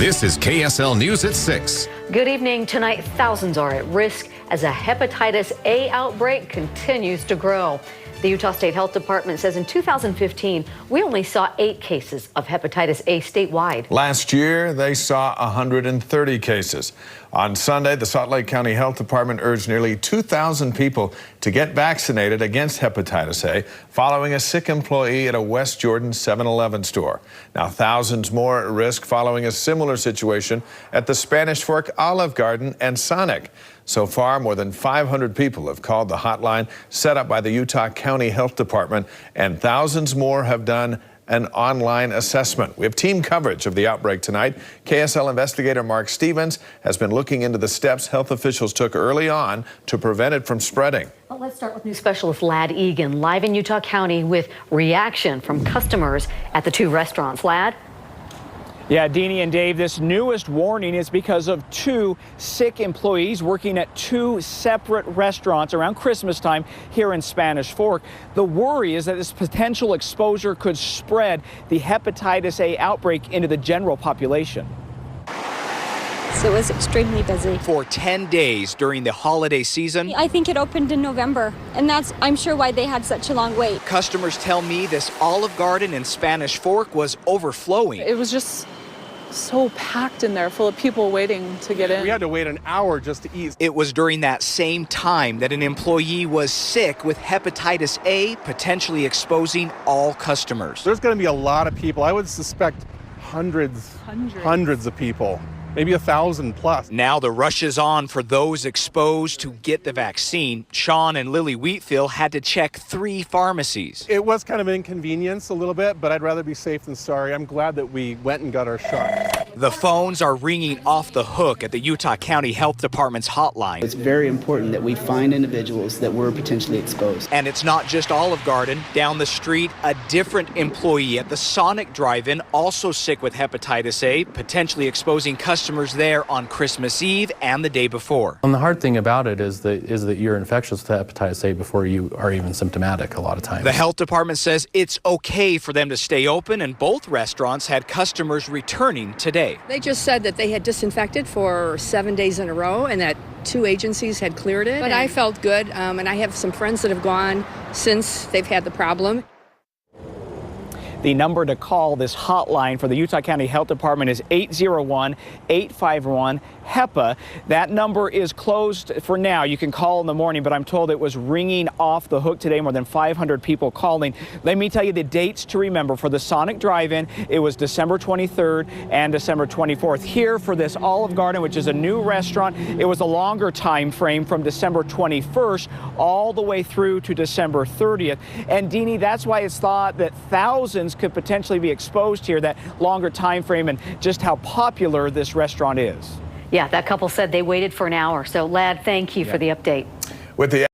This is KSL News at 6. Good evening. Tonight, thousands are at risk as a hepatitis A outbreak continues to grow. The Utah State Health Department says in 2015, we only saw 8 cases of hepatitis A statewide. Last year, they saw 130 cases. On Sunday, the Salt Lake County Health Department urged nearly 2,000 people to get vaccinated against hepatitis A following a sick employee at a West Jordan 7-Eleven store. Now, thousands more at risk following a similar situation at the Spanish Fork Olive Garden and Sonic. So far, more than 500 people have called the hotline set up by the Utah County Health Department, and thousands more have done an online assessment. We have team coverage of the outbreak tonight. KSL investigator Mark Stevens has been looking into the steps health officials took early on to prevent it from spreading. Well, let's start with News Specialist Ladd Egan, live in Utah County with reaction from customers at the 2 restaurants. Ladd? Yeah, Deanie and Dave, this newest warning is because of 2 sick employees working at 2 separate restaurants around Christmas time here in Spanish Fork. The worry is that this potential exposure could spread the hepatitis A outbreak into the general population. So it was extremely busy. For 10 days during the holiday season. I think it opened in November, and that's, I'm sure, why they had such a long wait. Customers tell me this Olive Garden in Spanish Fork was overflowing. It was just so packed in there, full of people waiting to get in. We had to wait an hour just to eat. It was during that same time that an employee was sick with hepatitis A, potentially exposing all customers. There's going to be a lot of people. I would suspect hundreds of people. Maybe 1,000 plus. Now the rush is on for those exposed to get the vaccine. Sean and Lily Wheatfield had to check 3 pharmacies. It was kind of an inconvenience a little bit, but I'd rather be safe than sorry. I'm glad that we went and got our shot. The phones are ringing off the hook at the Utah County Health Department's hotline. It's very important that we find individuals that were potentially exposed. And it's not just Olive Garden. Down the street, a different employee at the Sonic drive-in, also sick with hepatitis A, potentially exposing customers there on Christmas Eve and the day before. And the hard thing about it is that you're infectious with hepatitis A before you are even symptomatic a lot of times. The health department says it's okay for them to stay open, and both restaurants had customers returning today. They just said that they had disinfected for 7 days in a row and that 2 agencies had cleared it. But I felt good, and I have some friends that have gone since they've had the problem. The number to call this hotline for the Utah County Health Department is 801-851-HEPA. That number is closed for now. You can call in the morning, but I'm told it was ringing off the hook today, more than 500 people calling. Let me tell you the dates to remember. For the Sonic Drive-In, it was December 23rd and December 24th. Here for this Olive Garden, which is a new restaurant, it was a longer time frame from December 21st all the way through to December 30th. And Deanie, that's why it's thought that thousands could potentially be exposed here, that longer time frame, and just how popular this restaurant is. Yeah, that couple said they waited for an hour. So, Ladd, thank you for the update. With the